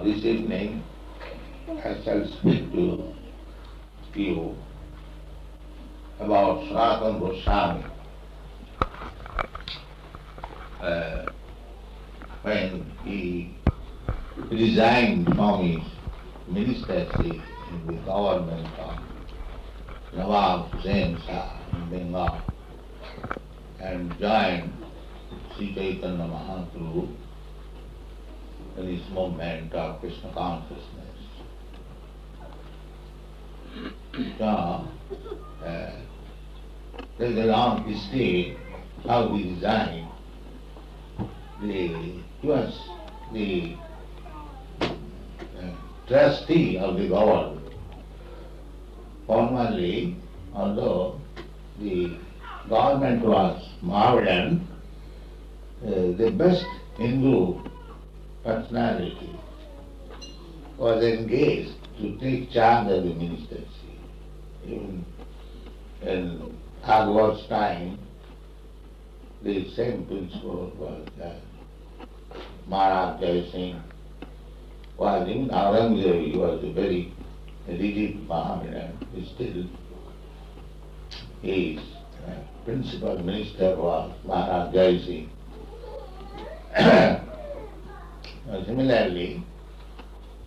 this evening I shall speak to you about Sanatana Goswami. When he resigned from his ministership in the government of Nawab Hussain Shah in Bengal and joined Sri Chaitanya Mahaprabhu in his movement of Krishna consciousness. So, there's a long history how he resigned. He was the trustee of the government. Formerly, although the government was modern, the best Hindu personality was engaged to take charge of the ministership. Even in Bhagavad time, the same principle was that Manaḥ was in Ānandamayo, he was a very rigid Mohammedan. Still, his principal minister was Manaḥ. Similarly,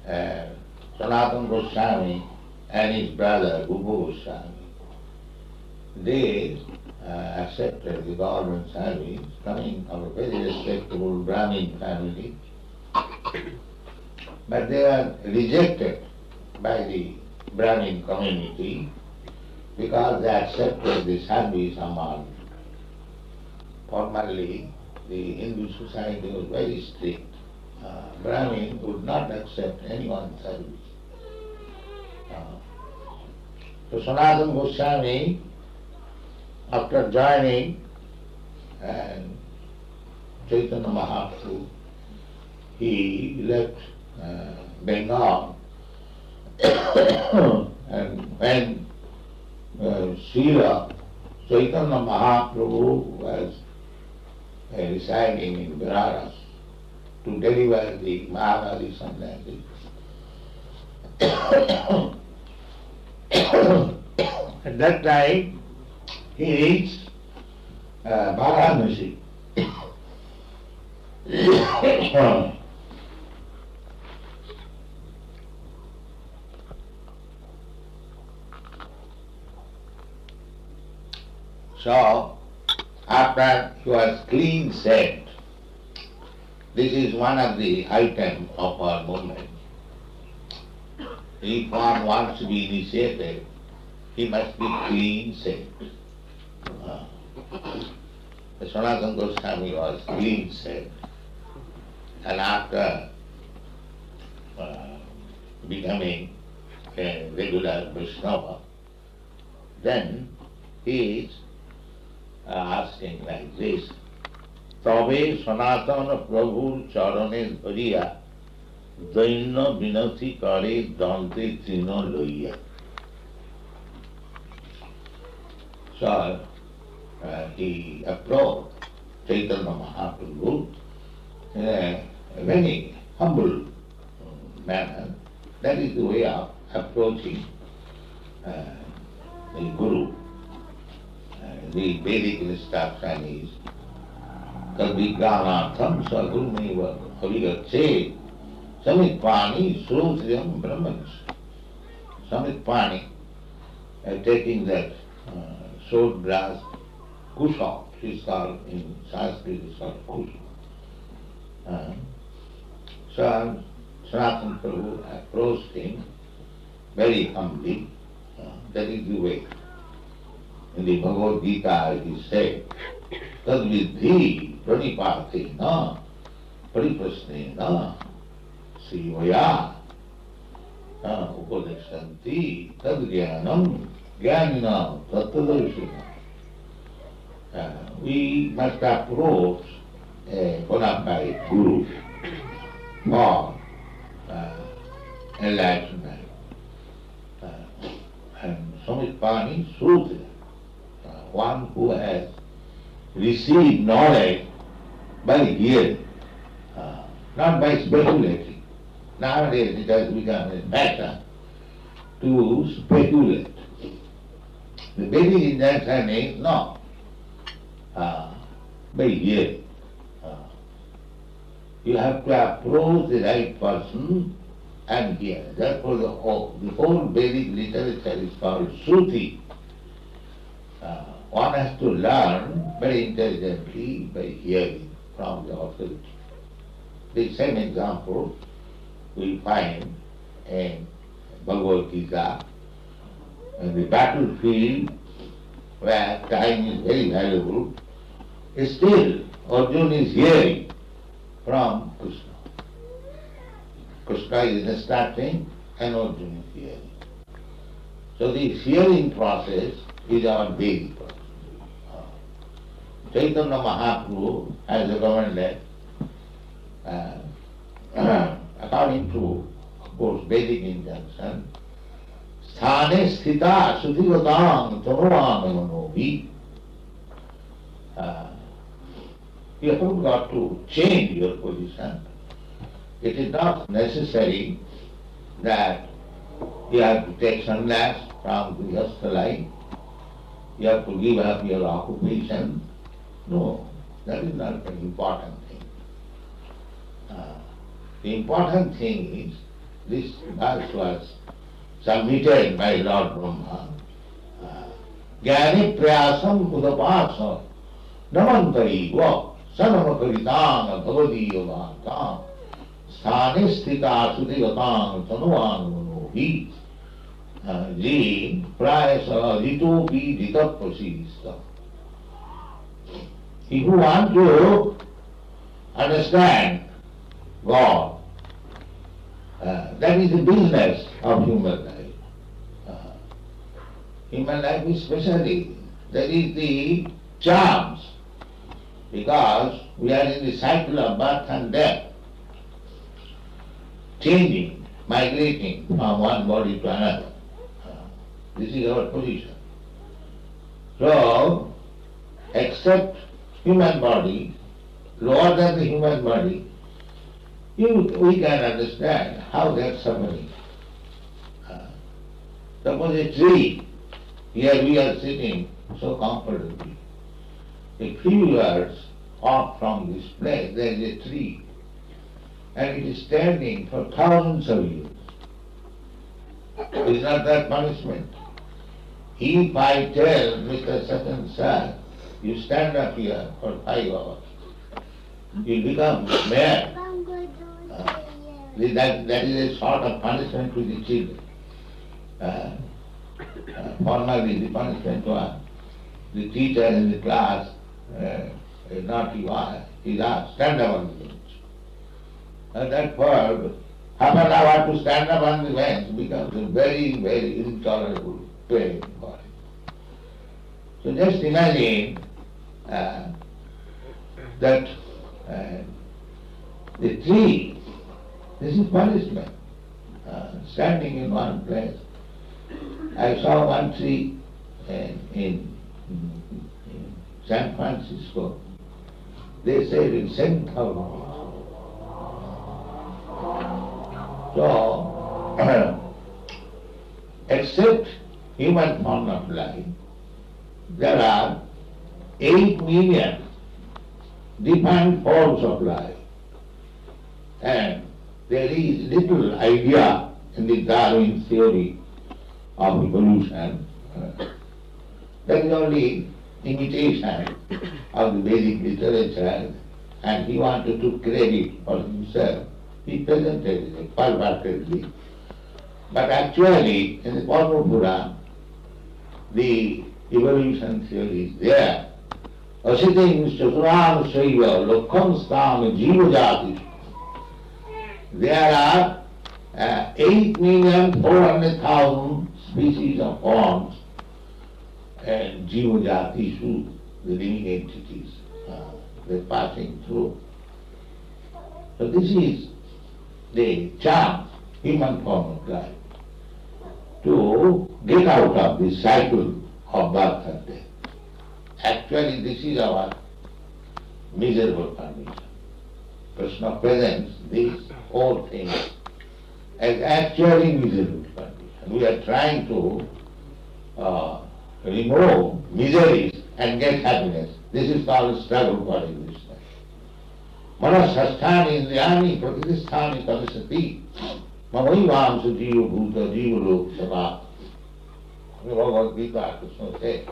Sanatana Goswami and his brother Guru Goswami, they accepted the government service, coming of a very respectable Brahmin family, but they were rejected by the Brahmin community because they accepted the service among. Formerly, the Hindu society was very strict. Brahmin would not accept anyone's service. So Sanatana Goswami, after joining Chaitanya Mahaprabhu, he left Bengal and when Srila Chaitanya Mahaprabhu was residing in Benares to deliver the Mahavadi sannyasi, at that time he reached Varanasi. So, after he was clean shaved, this is one of the items of our movement. If one wants to be initiated, he must be clean shaved. Sanatana Goswami was clean shaved, and after becoming a regular Vaishnava, then he is asking like this: Tabe Sanatana Prabhu Charane Dhariya Daina Vinati Kare Dante Trina Loiya. So he approached Chaitanya Mahaprabhu in a very humble manner. That is the way of approaching the Guru. The Vedic instruction is Kalvignānatham Sagurumeva Avigache Samitpani Srūtriyam Brahmanis. Samitpani, taking that sword brass kusha, is called in Sanskrit, is called kusha. So Sanatana Prabhu approached him very humbly. That is the way. In the Bhagavad-gītā it is said, Tad vidhi pranipātena pariprasnena srivaya upadekṣanti tad jnanam jnanina tattvadarshina. We must approach a bona fide guru for enlightenment. And Samitpani Srūtra, one who has received knowledge by hearing, not by speculating. Nowadays it has become a fashion to speculate. The Vedic injunction is no, by hearing. You have to approach the right person and hear. Therefore the whole Vedic literature is called Shruti. One has to learn very intelligently by hearing from the authority. The same example we find in Bhagavad-gītā, in the battlefield where time is very valuable, still Arjuna is hearing from Krishna. Krishna is instructing and Arjuna is hearing. So this hearing process is our Vedic process. Chaitanya Mahaprabhu has recommended, according to, of course, Vedic injunction, sthāne sthita sudhivatāṁ tanuvāṁ. You have got to change your position. It is not necessary that you have to take sannyas from the Grihastha life. You have to give up your occupation. No, that is not an important thing. The important thing is, this verse was submitted by Lord Brahma. Jnani prayasam udapasa namantariva sanamakaritang bhavadiya vāntam sthāne sthita sudhivatāṁ tanuvānumanobhi ji prayasa ritopi ritapasista. If you want to understand God, that is the business of human life. Human life is specialty. That is the charms, because we are in the cycle of birth and death, changing, migrating from one body to another. This is our position. So, except human body, lower than the human body, we can understand how they are suffering. Suppose a tree, here we are sitting so comfortably. A few yards off from this place there is a tree, and it is standing for thousands of years. Is not that punishment? If I tell Mr. Such and Such, you stand up here for 5 hours, you become mad. That is a sort of punishment to the children. Formally the punishment was the teacher in the class, a naughty one, is asked, stand up on the bench. That verb, half an hour to stand up on the bench becomes a very, very intolerable pain for him. So just imagine that the tree, this is punishment, standing in one place. I saw one tree in San Francisco. They said in 7,000 years. So, except human form of life, there are 8 million different forms of life. And there is little idea in the Darwin theory of evolution. There is only imitation of the Vedic literature, and he wanted to credit for himself. He presented it pervertedly. But actually, in the Padma Purāṇa, the evolution theory is there. Aśītiṁ lakṣāṁs jīva-jātiṣu. There are 8,400,000 species of forms and jīva-jātiṣu, the living entities, they're passing through. So this is the chance, human form of life, to get out of this cycle of birth and death. Actually, this is our miserable condition. Krishna presents these whole things as actually miserable condition. We are trying to remove miseries and get happiness. This is called struggle for existence. Manaḥ ṣaṣthānīndriyāṇi prakṛti-sthāni karṣati Mamaivāṁśo jīva-bhūto jīva-loke. The Bhagavad-gītā Kṛṣṇa says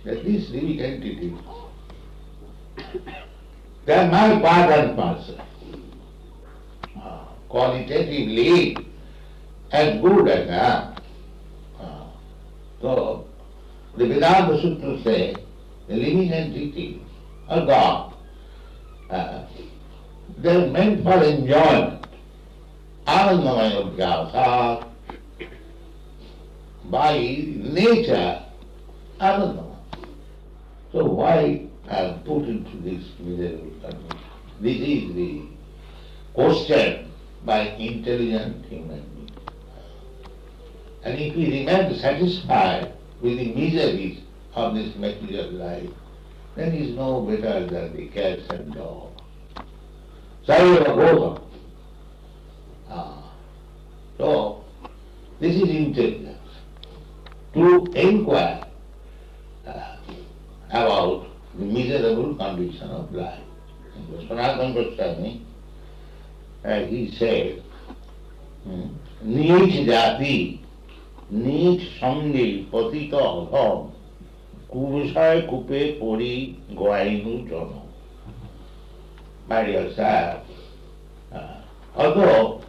that these living entities, they are my part and parcel. Qualitatively as good as I am. So the Vedānta-sūtra says the living entities are God. They are meant for enjoyment. Ānandamayo bhyāsāt. By nature, ānandamaya. So why I am put into this miserable condition? This is the question by intelligent human beings. And if we remain satisfied with the miseries of this material life, then he is no better than the cats and dogs. Caiva. So, this is intelligence. To inquire about the miserable condition of life. In Sanātanaḥ, he said, jīva-jātiṣu, nīc saṅge patita adham, kuvaṣāya kupe pori goainu jana. My dear sir, although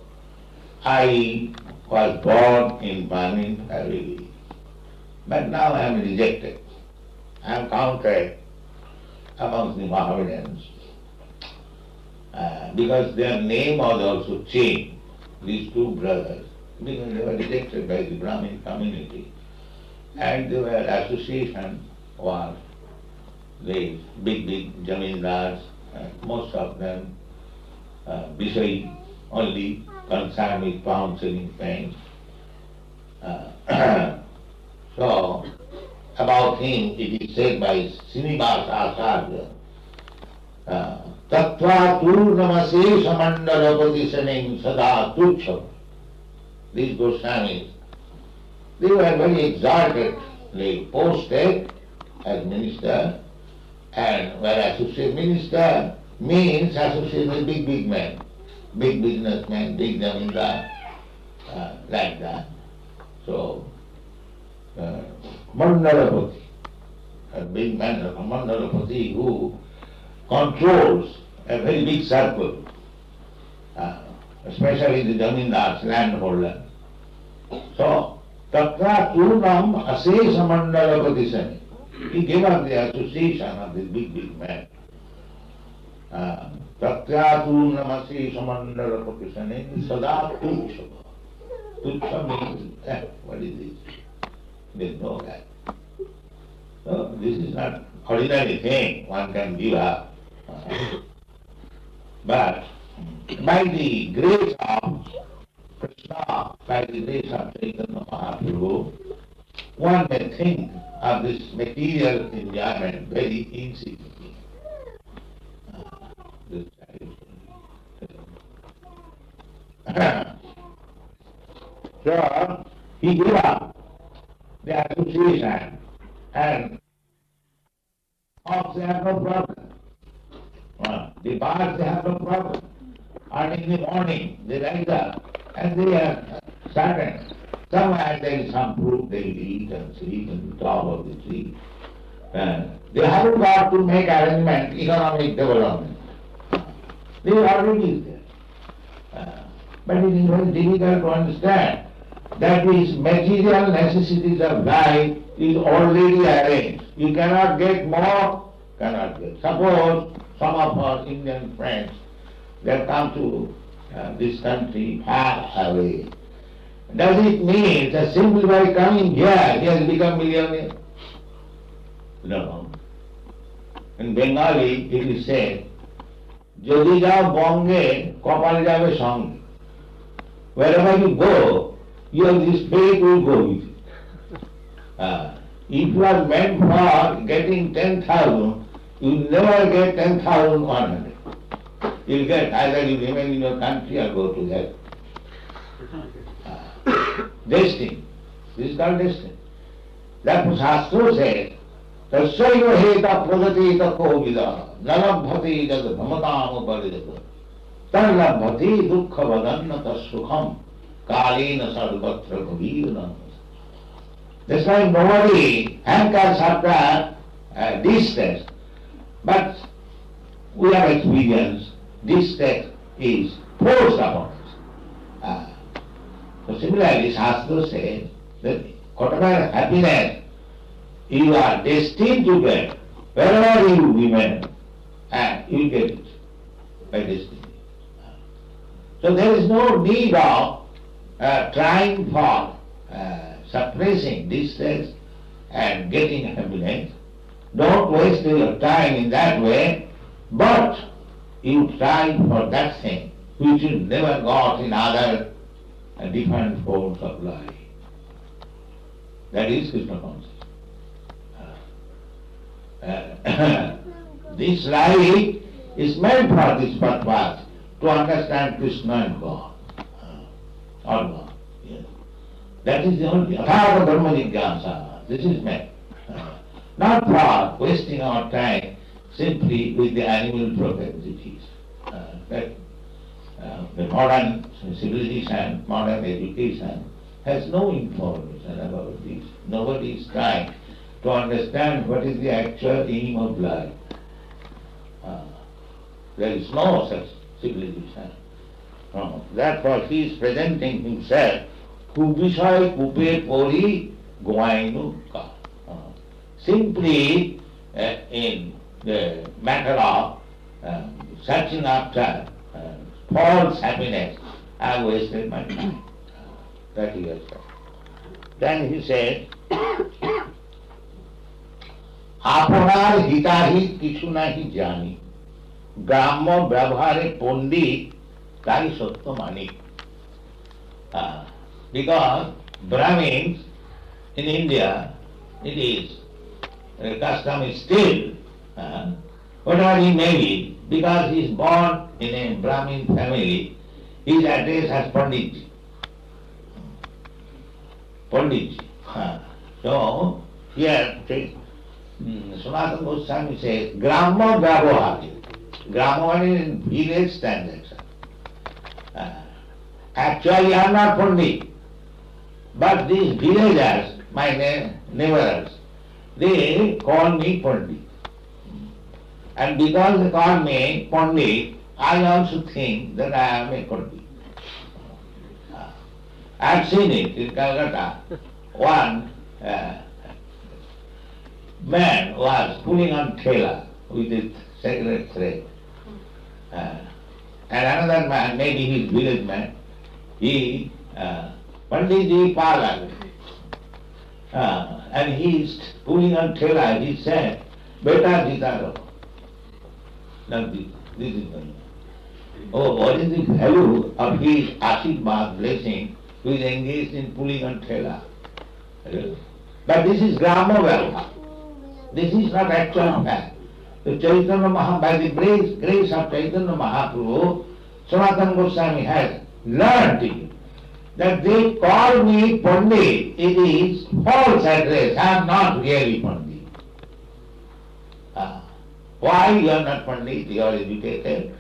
I was born in Brahmin family, but now I am rejected. I am counted amongst the Mohammedans because their name was also changed, these two brothers, because they were rejected by the Brahmin community. And their association was the big jamindars, most of them Vishay, only concerned with pound selling things. So, about him it is said by Srila Tattva turnamase samandalapati saning sada tucham. These Goswamis, they were very exaltedly posted as minister, and were associate minister means associate with big men, big businessmen, big zamindar, like that. So, Mandalapati, a big man, a Mandalapati who controls a very big circle, especially the zamindars, landholder. So, Tatra Turnam Asesa Mandalapati Sani. He gave up the association of this big man. Tatra Turnam Asesa Mandalapati Sani Sada Tuchha. Tuchha means, what is this? There is no guy. So this is not ordinary thing one can give up. But by the grace of Kṛṣṇa, by the grace of Chaitanya Mahaprabhu, one may think of this material enjoyment very insignificant. So he gave up the association and ox they have no problem. The birds they have no problem. And in the morning they rise up and they are certain somewhere there is some fruit they will eat and sleep in the top of the tree. They haven't got to make arrangement, economic development. They already is there. But it is very difficult to understand that these material necessities of life is already arranged. You cannot get more, cannot get. Suppose some of our Indian friends, they have come to this country far away. Does it mean that simply by coming here, he has become millionaire? No. In Bengali, it is said, Jodi jao bonge, kopal jabe songe. Wherever you go, your spirit will go with you. If you are meant for getting 10,000, you will never get 10,100. You will get either you remain in your country or go to hell. destiny. This is called destiny. Therefore Shastra says, Tasyaiva heta pragatita kovida nalabhati jad bhamatam uparidata tarlabhati dukkha vadannata sukham kalena sarvatra bhavirana. That's why nobody hankers after this text. But we have experienced this text is forced upon us. So similarly, Shastra says that whatever happiness you are destined to get, wherever you remain, you get it by destiny. So there is no need of trying for suppressing this text and getting happiness. Don't waste your time in that way, but you try for that thing which you never got in other different forms of life. That is Krishna consciousness. This life is meant for this purpose, to understand Krishna and God. Or God. Yes. That is the only Atharva Dharma Jigyasa. This is meant. Not for wasting our time simply with the animal propensities. The modern civilization, modern education has no information about this. Nobody is trying to understand what is the actual aim of life. There is no such civilization. Therefore he is presenting himself, Kubishai Kupe Pori Goainuka. Simply in the matter of searching after false happiness, I have wasted my time. That he has said. Then he said, Apunar hitahi kishuna jani, Brahma Brahmare Pondi Kari Sottamani. Because Brahmins in India, it is custom is still, whatever he may be, because he is born in a Brahmin family, his address as Panditji. Panditji. So, here, Sanatana Goswami says, Grama Gavohari. Grama is in village transaction. Actually, I am not Pandit, but these villagers, my neighbors, they call me Pandit. And because they call me Pandit, I also think that I am a Pandit. I have seen it in Calcutta. One man was pulling on thela with his cigarette thread. And another man, maybe his village man, he, Panditji Palak, and he is pulling on thela, he said, Beta Jitaro. Now this is the oh, what is the value of his Aśītiṁ blessing who is engaged in pulling on thela? But this is Brahmā-vaivarta. This is not actual fact. So Chaitanya Mahaprabhu, by the grace of Chaitanya Mahaprabhu, Sanatana Goswami has learned it, that they call me Pandit. It is false address. I am not really Pandit. Why you are not Pandit? You are educated.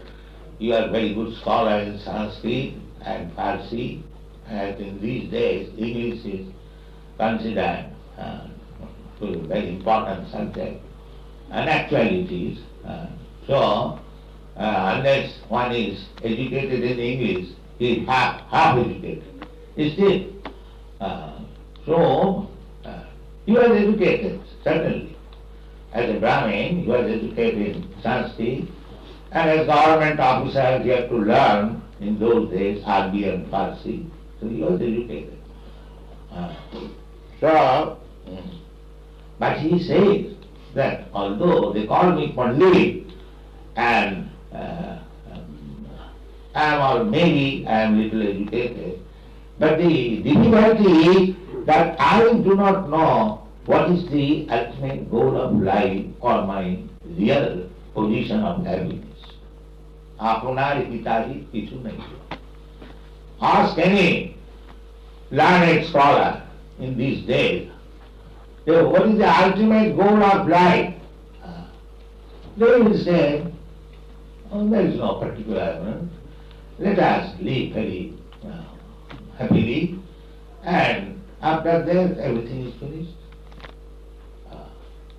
You are very good scholar in Sanskrit and Farsi. And in these days, English is considered a very important subject. And actually it is. So, unless one is educated in English, he is half educated. Still, you are educated, certainly. As a Brahmin, you are educated in Sanskrit, and as government officer, you have to learn in those days Arabic and Farsi. So you are educated. But he says that although they call me Pandit, and maybe I am little educated, but the difficulty is that I do not know what is the ultimate goal of life or my real position of happiness. Apunar hitahi kichu nahi. Ask any learned scholar in these days, what is the ultimate goal of life? They will say, there is no particular, let us live very happily, and after that everything is finished.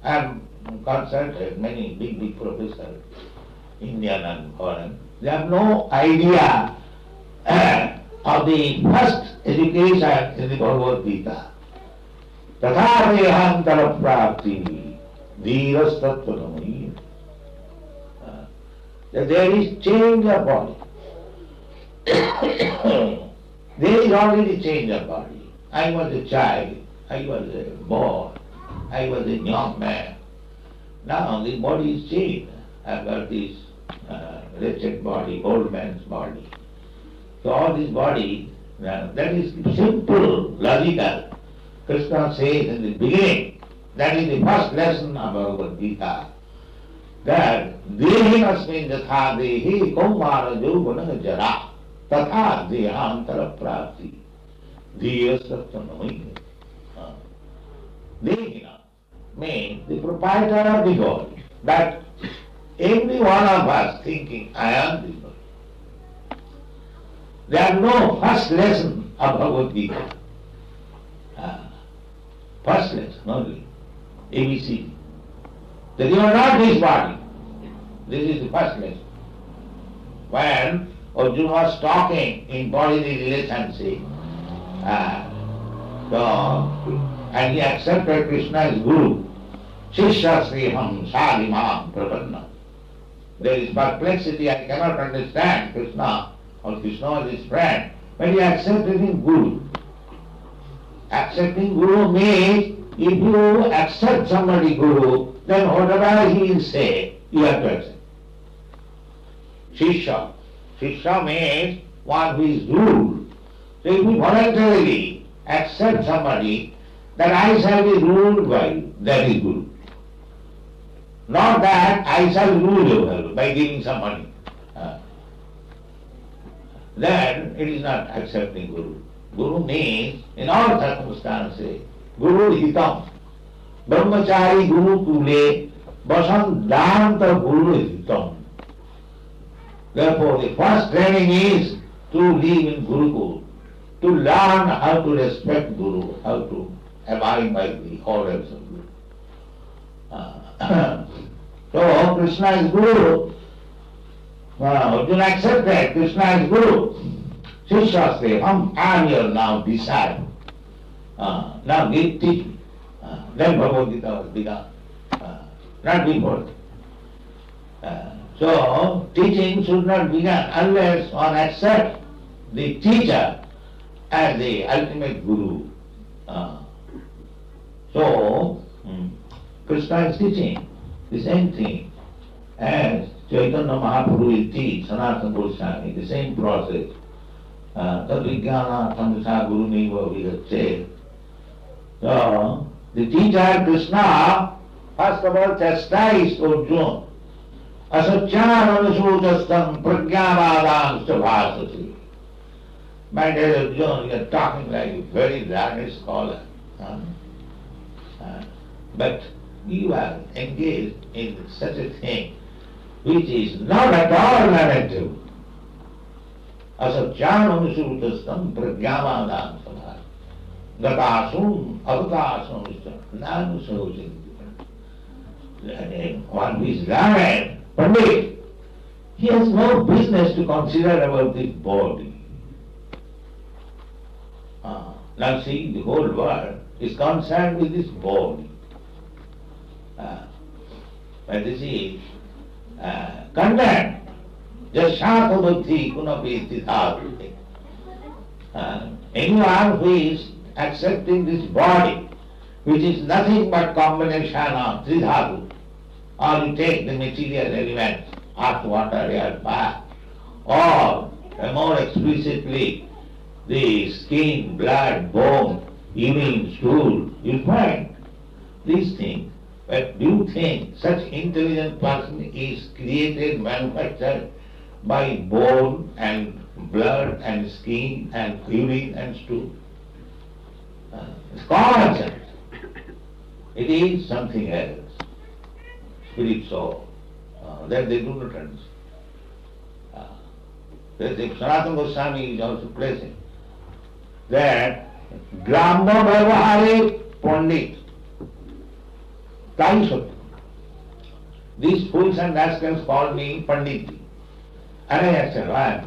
I have consulted many big professors, Indian and foreign. They have no idea of the first education in the Bhagavad-gītā. Tatha dehantara prakṛti dhīrastatvanamaya. That there is change of body. There is already change of body. I was a child, I was a boy, I was a young man. Now the body is changed. I've got this wretched body, old man's body. So all this body, that is simple, logical. Krishna says in the beginning, that is the first lesson of Bhagavad-gītā, that dehinasmin yatha dehi kaumara yauvana jara tatha dehantara prakṛti dhīrastatvanamaya. Dehina means the proprietor of the body. That every one of us thinking, I am the body. There is no first lesson of Bhagavad-gītā. First lesson only, ABC. That you are not this body. This is the first lesson. When Arjuna was talking in bodily relationship, and he accepted Krishna as Guru, ṣaṣthānīndriyāṇi sādhimāṁ prapanna. There is perplexity, I cannot understand Krishna, or Krishna is his friend, but he accepted him Guru. Accepting Guru means, if you accept somebody Guru, then whatever he will say, you have to accept. Shishya. Shishya means one who is ruled. So if you voluntarily accept somebody, that I shall be ruled by you, that is Guru. Not that I shall rule you by giving some money. Then it is not accepting Guru. Guru means, in all circumstances, Guru hitam. Brahmachari Guru kule vasandanta Guru hitam. Therefore, the first training is to live in Gurukul, to learn how to respect Guru, how to abide by the orders of Guru. So, Krishna is Guru. Arjuna accepted Krishna is Guru. Shishya says, I am your now disciple. Now teach me. Then Bhagavad-gītā was begun. Not before. So, teaching should not begin unless one accepts the teacher as the ultimate Guru. So, Krishna is teaching the same thing as Chaitanya Mahaprabhu will teach Sanatana Goswami, the same process. Tad-vijnana tamasa guru neva vigatte. So, the teacher Krishna, first of all, chastised Arjuna. Aśītiṁ pragyāvādaṁ bhyāsāt. My dear Arjuna, you are talking like a very learned scholar. But you are engaged in such a thing which is not at all narrative. Aśītiṁ pragyāvādaṁ gatāsum avatāsum nānusaroja. One who is learned, Pandit, he has no business to consider about this body. Now see, the whole world is concerned with this body. But this is condemned. Jasāta buddhi kunapi tithāti. Anyone who is accepting this body, which is nothing but combination of tridhatu, or you take the material elements, earth, water, air, fire, or more explicitly the skin, blood, bone, urine, stool, you find these things. But do you think such intelligent person is created, manufactured by bone and blood and skin and urine and stool? It's common sense. It is something else. Spirit soul. That they do not understand. If Sanatana Goswami is also present, that Brahmā-vaivarta Purāṇa, Kaishat. These fools and rascals call me Panditji. And I said, why?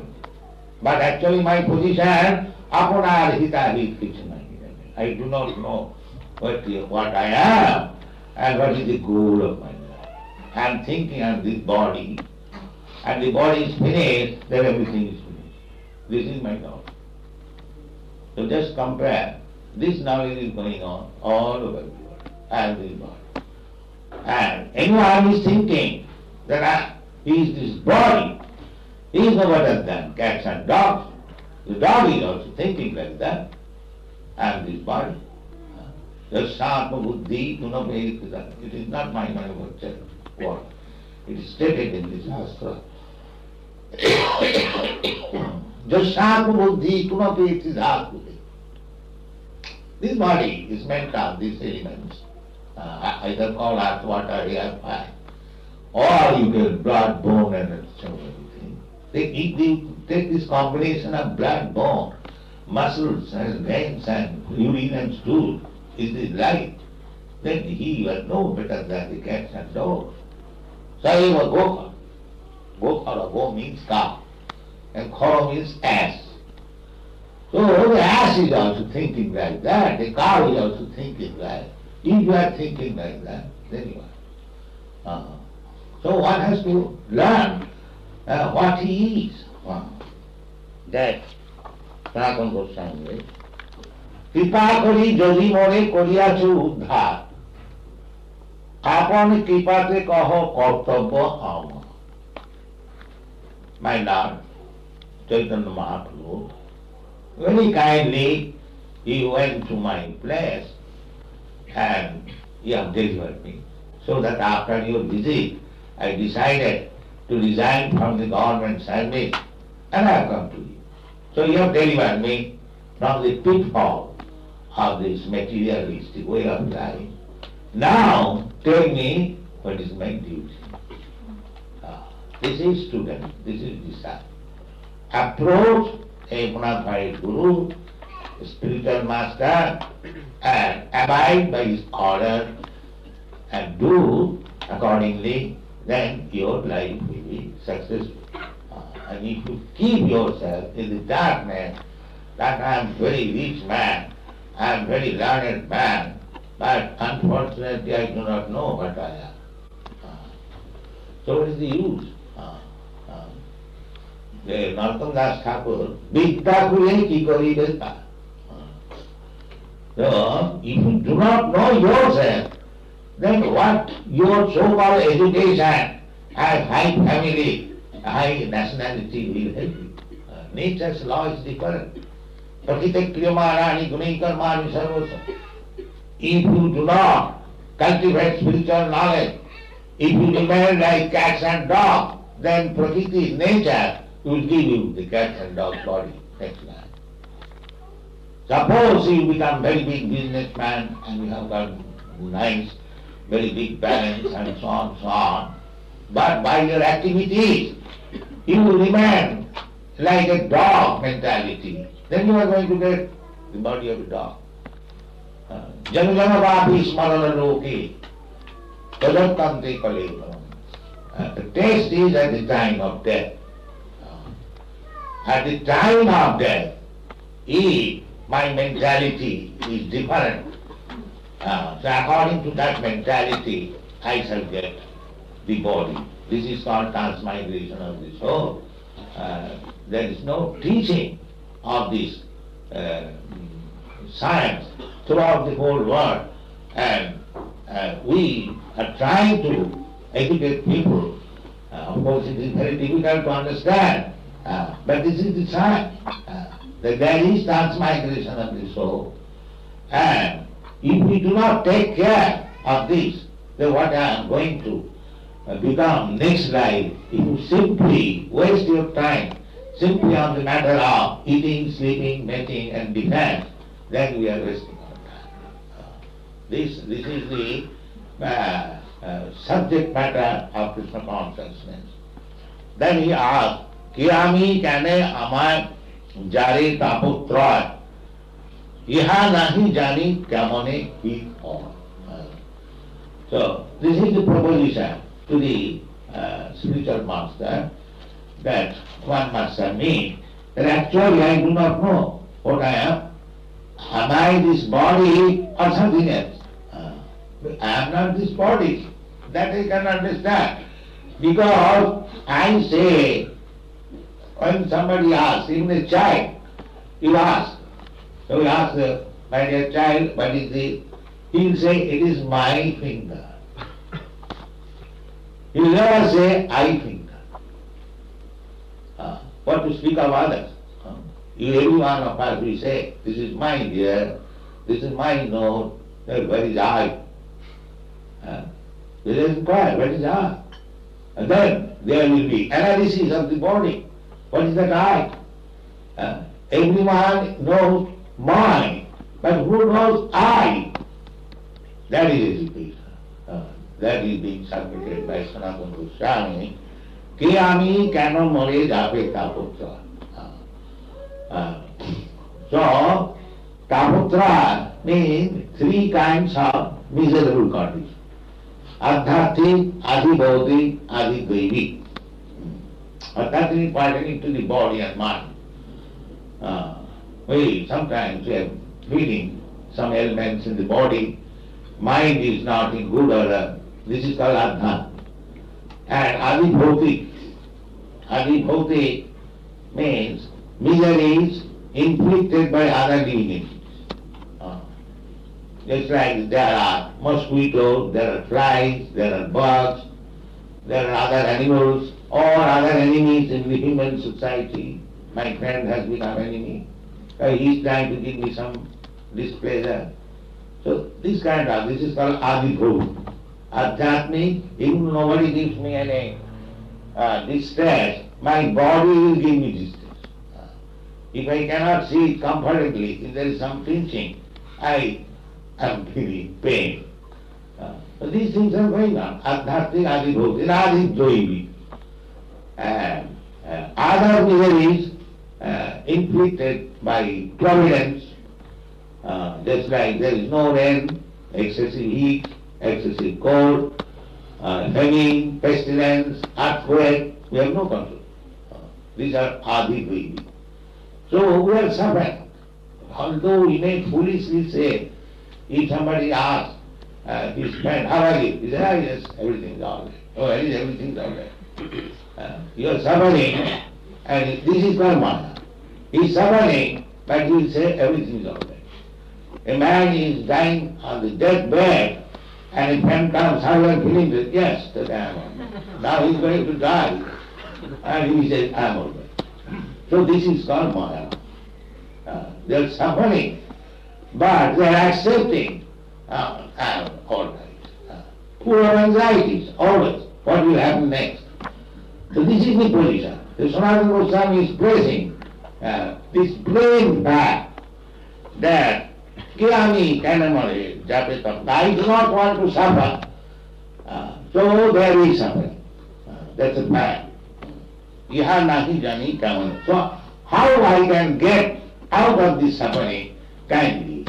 But actually my position, apunar hita hi Kṛṣṇa. I do not know what I am and what is the goal of my life. I am thinking of this body, and the body is finished, then everything is finished. This is my knowledge. So just compare. This knowledge is going on all over the world, as this body. And anyone is thinking that he is this body, he is no better than cats and dogs. The dog is also thinking like that. I am this body. Just buddhi kunapeti. It is not my manufactured word. It is stated in this Shastra. Just buddhi kunapeti dhatu. This body is meant of these elements. Either call earth, water, air, fire. Or you get blood, bone and so everything. Take this combination of blood, bone, muscles and veins and urine and stool is this life. Then he was no better than the cats and dogs. Caiva go-kharaḥ. Go-kharaḥ, go means cow. And khara means ass. So the ass is also thinking like that. The cow is also thinking like that. If you are thinking like that, then you are. So one has to learn what he is. That Sanatana Goswami, Kripa kori যদি মোরে করিয়াছু উদ্ধার, আপন কৃপাতে কহ কর্তব্য আমার। My Lord, Chaitanya Mahaprabhu, very kindly he went to my place and he have delivered me. So that after your visit, I decided to resign from the government service and I have come to you. So you have delivered me from the pitfall of this materialistic way of life. Now tell me what is my duty. This is student, this is disciple. Approach a bona fide guru, a spiritual master, and abide by his order and do accordingly, then your life will be successful. And if you keep yourself in the darkness, that I am very rich man, I am very learned man, but unfortunately I do not know what I am. So what is the use? The Narottam Das Thakur, Vidya kure ki karibe ta. So, if you do not know yourself, then what your so-called education, high family, high nationality will help you. Nature's law is different. Prakṛti-sthāni gunī-karmāni sarvasya. If you do not cultivate spiritual knowledge, if you remain like cats and dogs, then Prakriti, nature, will give you the cat and dog body next life. Suppose you become very big businessman and you have got nice, very big balance and so on, but by your activities you will remain like a dog mentality, then you are going to get the body of a dog. Jana-jana-vapi smarana-loke tadantante kaleva. The test is at the time of death. At the time of death, if my mentality is different, so according to that mentality, I shall get the body. This is called transmigration of the soul. There is no teaching of this science throughout the whole world, and we are trying to educate people. Of course, it is very difficult to understand. But this is the sign that there is transmigration of the soul. And if we do not take care of this, then what I am going to become next life, if you simply waste your time simply on the matter of eating, sleeping, mating and defense, then we are wasting our time. This is the subject matter of Krishna consciousness. Then he asked, Kiyami kane amay jare taputra iha nahi jani kamone hi or. So this is the proposition to the spiritual master that one must admit that actually I do not know what I am. Am I this body or something else? I am not this body. That I can understand. Because I say, when somebody asks, even a child, you ask. So you ask, my dear child, what is this? He will say, it is my finger. He will never say, I finger. What to speak of others? Every one of us will say, this is my ear, this is my nose, where is I? There is inquire, where is I? And then there will be analysis of the body. What is that I? Everyone knows mine, but who knows I? That is education. That is being submitted by Sanatana Goswami. Kiyami kano more jape taputra. So, taputra means three kinds of miserable conditions. Adhyatmic, adhibhautik, adhidvaivik. Adhyatmic pertaining to the body and mind. We sometimes have feeling some ailments in the body. Mind is not in good order. This is called adhyatmic. And adhibhautik. Adhibhautik means miseries inflicted by other living entities. Just like there are mosquitoes, there are flies, there are bugs, there are other animals, or other enemies in the human society. My friend has become enemy. He is trying to give me some displeasure. So this is called adhibhautik. Adhyatmic, if nobody gives me any distress, my body will give me distress. If I cannot see it comfortably, if there is some pinching, I am feeling pain. So these things are going on. Adhyatmic, adhibhautik, adhidvaivik. And other miseries inflicted by providence, just like there is no rain, excessive heat, excessive cold, famine, pestilence, earthquake, we have no control. These are adhidvaivik. So we are suffering. Although we may foolishly say, if somebody asks his friend, how are you? He says, yes, everything is all right. Oh, everything is all right. You are suffering, and this is called Manaḥ. He is suffering, but he will say everything is all right. A man is dying on the deathbed, and a friend comes, how are you feeling? That, yes, that I am all right. Now he is going to die, and he says, I am all right. So this is called Manaḥ. They are suffering, but they are accepting, I am all right. Who have anxieties, always, what will happen next? So this is the position. The Sanatana Goswami is praising this plain fact that Kiyami kanamare japetam. I do not want to suffer. So there is suffering. That's a fact. Iha nahi jani kaman. So how I can get out of this suffering, kindly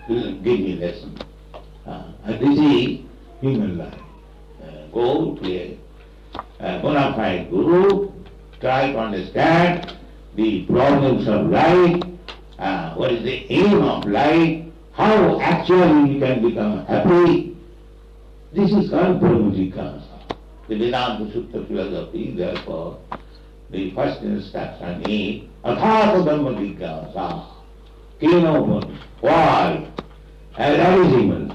give me lesson. And this is human life. Go to a bona fide guru, try to understand the problems of life, what is the aim of life, how actually we can become happy. This is called Brahmā-vaivarta. The Vedānta-sūtra philosophy, therefore, the first instruction is athāta Brahmā-vaivarta. Keno, why? As everything,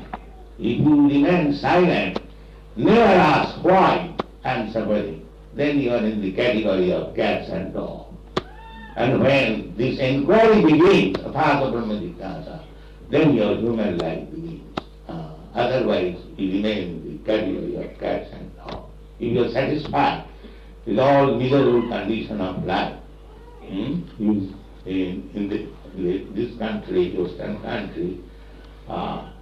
if you remain silent, never ask why and suffering, then you are in the category of cats and dogs. And when this inquiry begins, athāta Brahmā-vaivarta, then your human life begins. Otherwise, you remain in the category of cats and dogs. If you are satisfied with all miserable condition of life, in this country, Western country,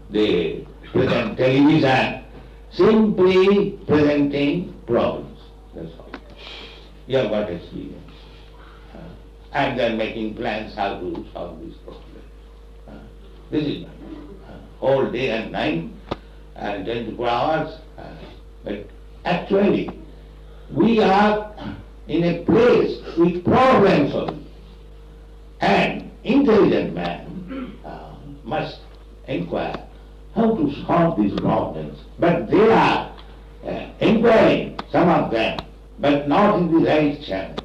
they present television simply presenting problems. That's all. You have got experience. And then making plans how to solve this problem. This is whole day and night and 24 hours. But actually, we are in a place with problems only. And intelligent man must inquire how to solve these problems. But they are inquiring, some of them, but not in the right channel.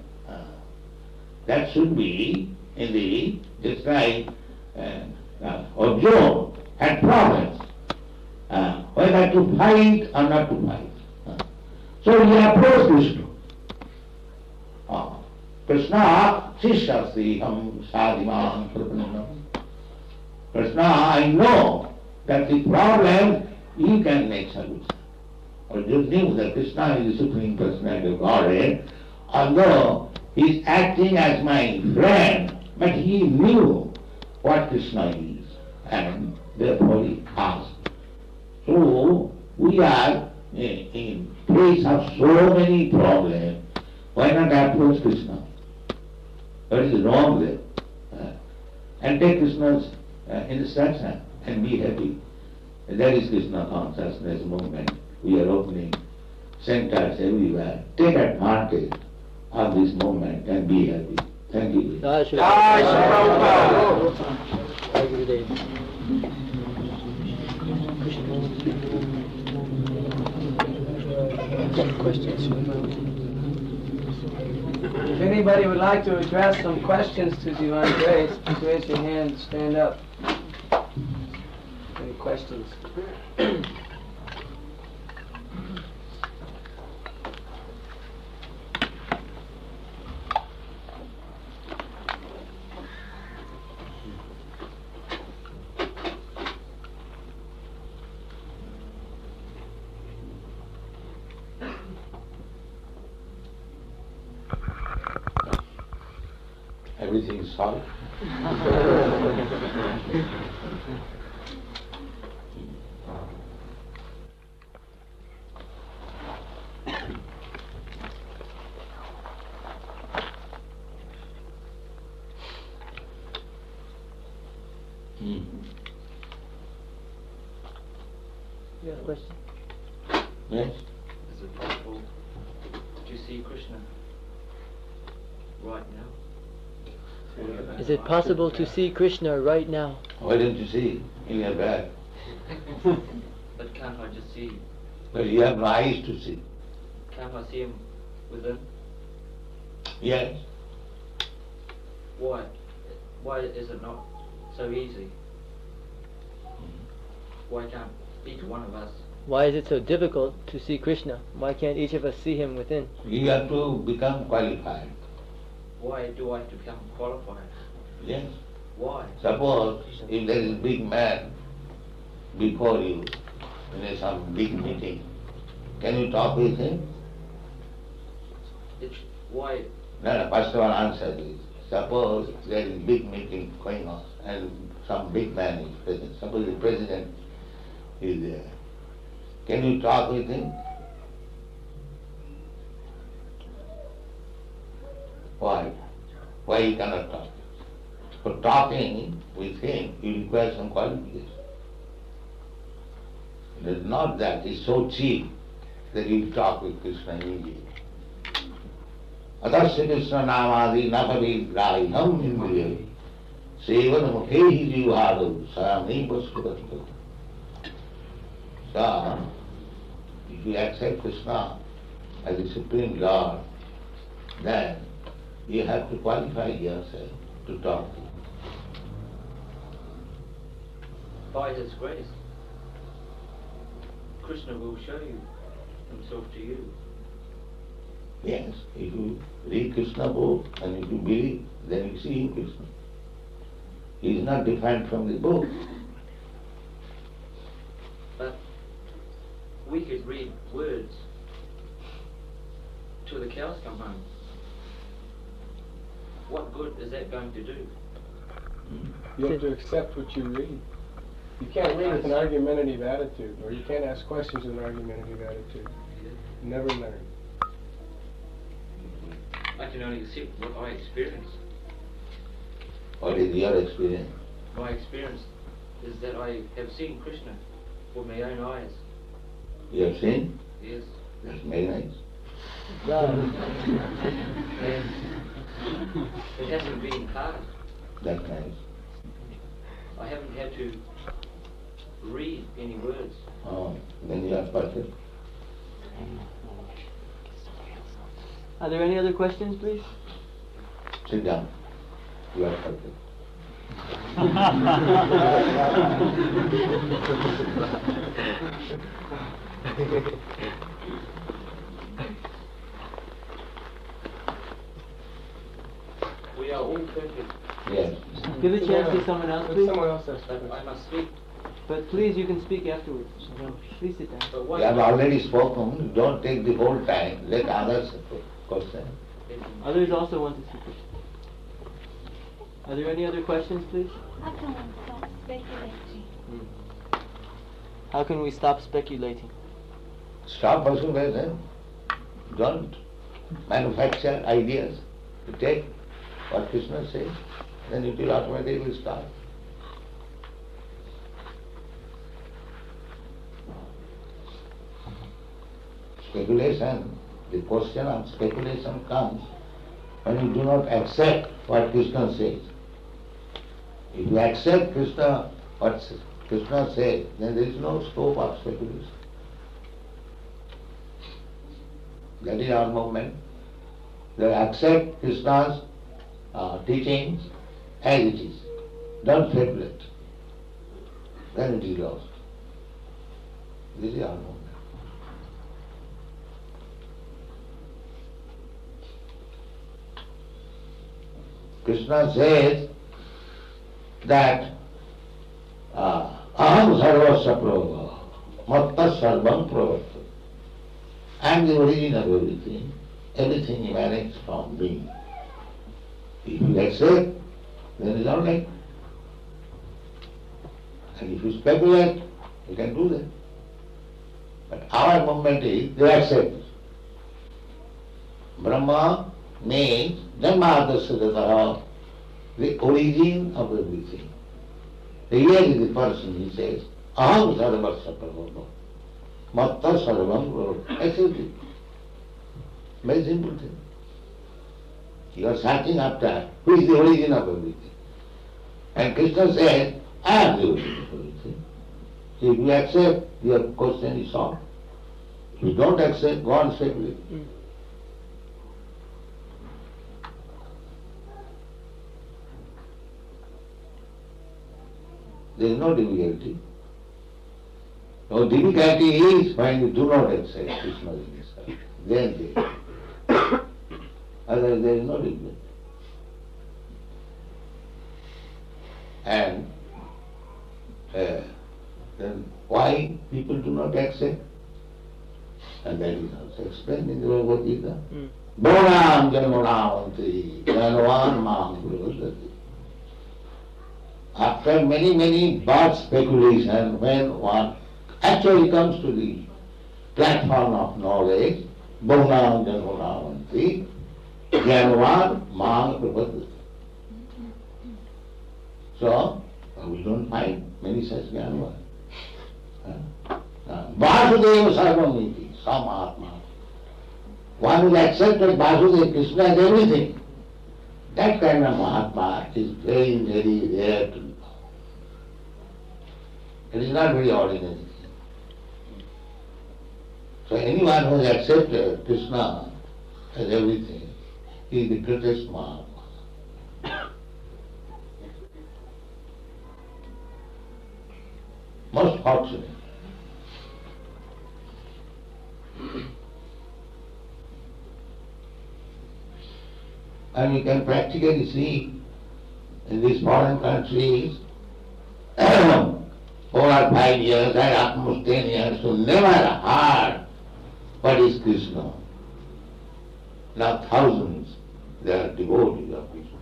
That should be in the, just like Arjuna had problems, whether to fight or not to fight. So he approached Krishna. Krishna, ṣaṣthānīndriyāṇi sadhimāṁ. Krishna, I know that the problem you can make solution. Arjuna knew that Krishna is the Supreme Personality of Godhead, although he is acting as my friend, but he knew what Krishna is, and therefore he asked. So we are in place of so many problems. Why not approach Krishna? What is wrong there? And take Krishna's instruction and be happy. That is Krishna consciousness movement. We are opening centers everywhere. Take advantage of this moment and be happy. Thank you. If anybody would like to address some questions to Divine Grace, please raise your hand, stand up. Any questions? Everything is solved. You have a question? Yes? Is it possible to see Krishna right now? Is it possible to see Krishna right now? Why don't you see in your bag? But can't I just see? But you have no eyes to see. Can't I see him within? Yes. Why? Why is it not so easy? Why can't each one of us? Why is it so difficult to see Krishna? Why can't each of us see him within? You have to become qualified. Why do I have to become qualified? Yes. Why? Suppose if there is a big man before you in some big meeting, can you talk with him? Why? No, first of all answer this. Suppose there is a big meeting going on and some big man is present. Suppose the president is there. Can you talk with him? Why? Why you cannot talk? For talking with him, you require some qualification. It is not that it's so cheap that you talk with Krishna immediately. Atasya Krishna namadi napavigraham indriya sevan mukhehi jīva-bhūto sanātanaḥ. So, if you accept Krishna as the Supreme Lord, then you have to qualify yourself to talk to him. By His grace, Krishna will show you himself to you. Yes, if you read Krishna book and if you believe, then you see Krishna. He is not different from the book. But we could read words till the cows come home. What good is that going to do? You have to accept what you read. You can't read with an argumentative attitude, or you can't ask questions with an argumentative attitude. Never learn. I can only accept what I experience. What is your experience? My experience is that I have seen Krishna with my own eyes. You have seen? Yes. That's very nice. And it hasn't been hard. That's nice. I haven't had to read any words. Oh, then you are perfect. Are there any other questions, please? Sit down. You are perfect. We are all perfect. Yes. Give a chance to someone else, Let please. someone else ask But I must speak. But please, you can speak afterwards. No, please sit down. But You what have already spoken. Don't take the whole time. Let others question. Others also want to speak. Are there any other questions, please? How can one stop speculating? How can we stop speculating? Stop persuasion. Don't manufacture ideas. You take what Krishna says, then it will automatically start. Speculation, the question of speculation comes when you do not accept what Krishna says. If you accept what Krishna says, then there is no scope of speculation. That is our movement. They accept Krishna's teachings as it is. Don't speculate. Then it is lost. This is our movement. Krishna says that aham sarvasya prabhava, matta sarvam pravartati. I am the origin of everything. Everything emanates from me. If you accept, then it is all right. And if you speculate, you can do that. But our movement is they accept. Brahma means Janmadasya, the origin of everything. Here is the person, he says, aham sarvasya prabhava, matta sarvam pravartati. Accept it. Very simple thing. You are searching after who is the origin of everything. And Krishna says, I am the origin of everything. If you accept, your question is solved. If you don't accept, go on speculating. There is no difficulty. No difficulty is when you do not accept Krishna in yourself. Then there is. Otherwise there is no difficulty. And then why people do not accept? And that is also explained in the Bhagavad-gītā. Bhūnāṁ janmanāvanti janvān māṁ pravardati. After many bad speculation, when one actually comes to the platform of knowledge, Bhūnāṁ janmanāvanti janvān māṁ pravardati. So, we don't find many such Jnanavān. Vāsudeva sarvamiti, samatma. One who accepted Vasudeva Krishna as everything. That kind of Mahatma is very, very rare to be found. It is not very ordinary. So anyone who has accepted Krishna as everything is the greatest Mahatma. Most fortunate. And you can practically see in these foreign countries 4 or 5 years and almost 10 years who never heard what is Krishna. Now thousands, they are devotees of Krishna.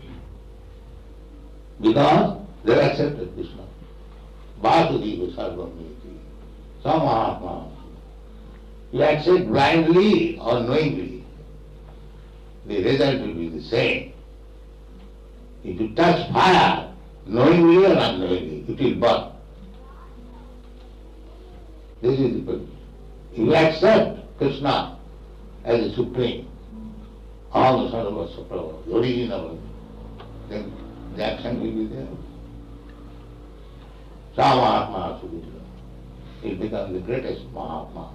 Because they accepted Krishna. Vāsudeva sarvamiti. Samahatma. You accept blindly or knowingly, the result will be the same. If you touch fire, knowingly or unknowingly, it will burn. This is the point. If you accept Krishna as the supreme, all the sarvasya Prabhu, the original, then the action will be there. Samahatma Sudhira. He becomes the greatest Mahatma.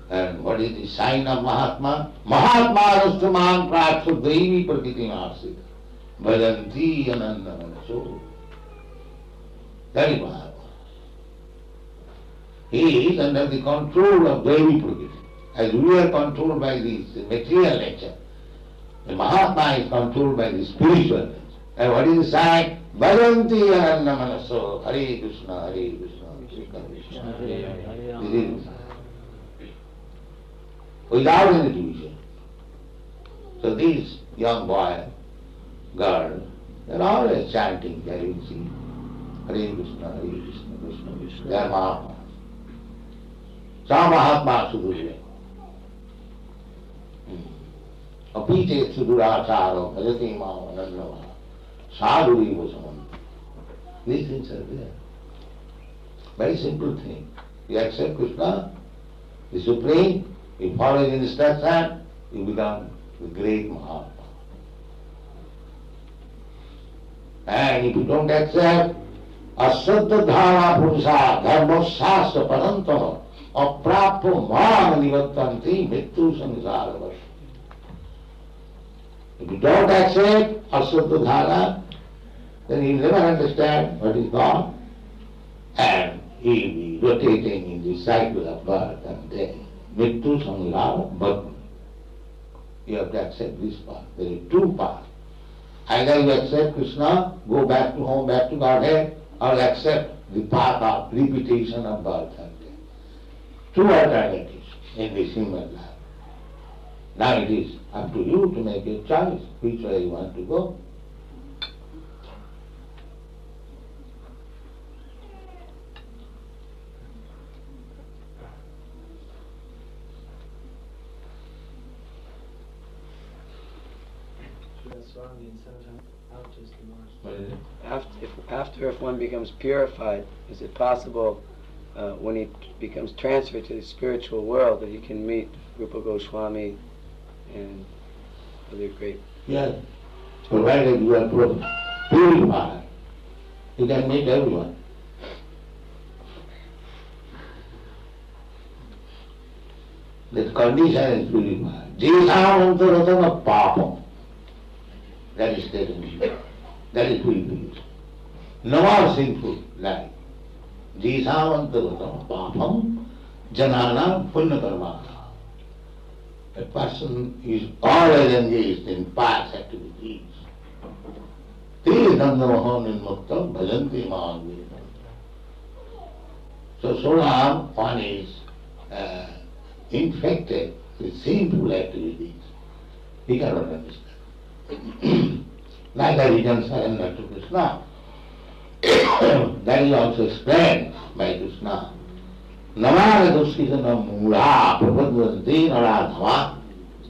And what is the sign of Mahatma? Mahatma rastamāṁ prākṣu daivi prakṛti-sthāni bhajanti ānandamayo. That is Mahatma. He is under the control of daivi prakriti. As we are controlled by this material nature, the Mahatma is controlled by the spiritual nature. And what is the sign? Bhajanti ānandamayo. Hare Krishna, Hare Krishna, Krishna Krishna, Hare Hare. This is the sign. Without any division. So these young boy, girl, they are always chanting, there you see, Hare Krishna, Hare Krishna, Krishna Krishna. They are Mahatmas. Sa Mahatma Sudhurya. Apite Sudhuracharo, Bhajati Mao Ānandamaya. Sadhu was one. These things are there. Very simple thing. You accept Krishna, the Supreme, you follow his instruction, you become the great Mahatma. And if you don't accept, aśaddhāna purusā dharma-sāstra parantaha aprāpto māna nivattanti mrityu samsāravasya. If you don't accept aśaddhāna, then you will never understand what is God, and he will be rotating in the cycle of birth and death. Mrityu samsāra bhakti. You have to accept this path. There are two paths. Either you accept Krishna, go back to home, back to Godhead, or accept the path of repetition of birth and death. Two alternatives in this human life. Now it is up to you to make your choice, which way you want to go. After, if one becomes purified, is it possible when he becomes transferred to the spiritual world that he can meet Rupa Goswami and other great... Yes, provided you are purified, you can meet everyone. The condition is purified. Jīva-bhūto papam. That is stated. That is purification. No more sinful life. Jīva-bhūto papam janānam punya-karmānā. A person is always engaged in pious activities. Te dandamaho nirmuktam bhajanti Mamaivāṁśo. So long one is infected with sinful activities, he cannot understand. Neither he can surrender to Krishna. That is also explained by Krishna. Namāra duṣkītana mūఢā prapadanti naradhava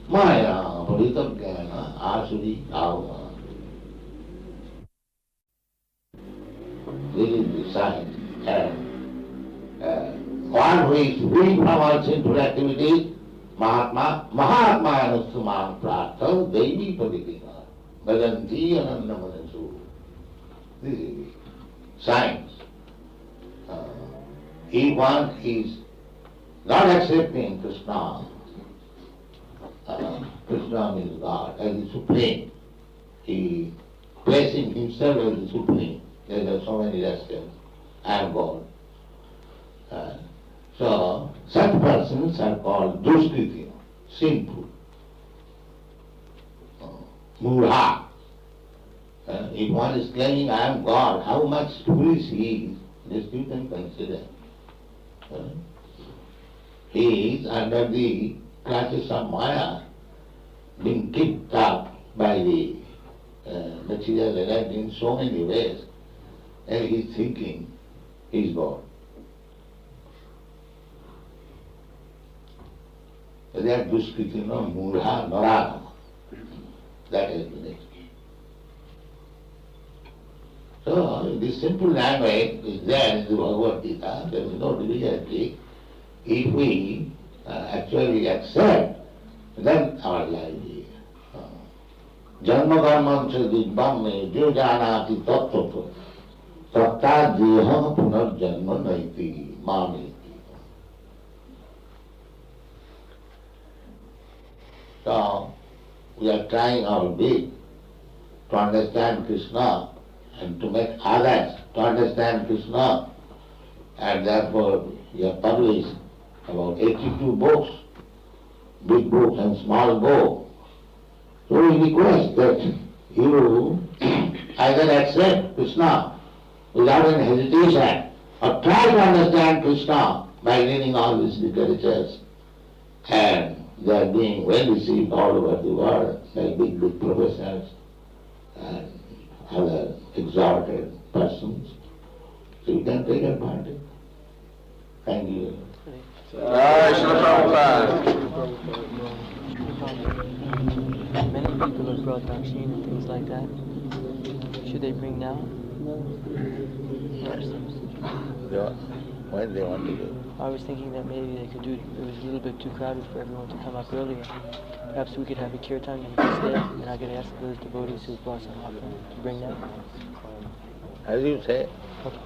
maya paritaggyana āsuri āvama. This is the sign. And one who is free from all sinful activities, Mahatma rastamāṁ prākṣu daivi prakṛti-sthāni bhajanti ānandamaya. This is the signs. If one is not accepting Krishna, Krishna is God as the Supreme. He placing himself as the Supreme. There are so many aspects. I am God. So such persons are called duṣkriti, sinful. Mūఢā. If one is claiming I am God, how much foolish he is, this you can consider. He is under the clutches of Maya, being kicked up by the material elect in so many ways, and he is thinking he is born. That Duskritina Murha Narāgama. That is the next. So this simple language is there in the Bhagavad-gītā. There is no difficulty. If we actually accept, then our life is. Janma karmaṁśo dibbam jīva-jātiṣu tattvato tattā deha punarjanma naiti māmeti. So we are trying our best to understand Krishna and to make others to understand Krishna, and therefore we have published about 82 books, big books and small books. So we request that you either accept Krishna without any hesitation or try to understand Krishna by reading all these literatures, and they are being well received all over the world by big professors and other exalted persons. So you can take advantage. Thank you. Many people have brought vaccine and things like that. Should they bring now? Why they want to do? I was thinking that maybe they could do it. It was a little bit too crowded for everyone to come up earlier. Perhaps we could have a kirtan and just stay, and I could ask those devotees who brought some offering to bring that. As you say. Okay.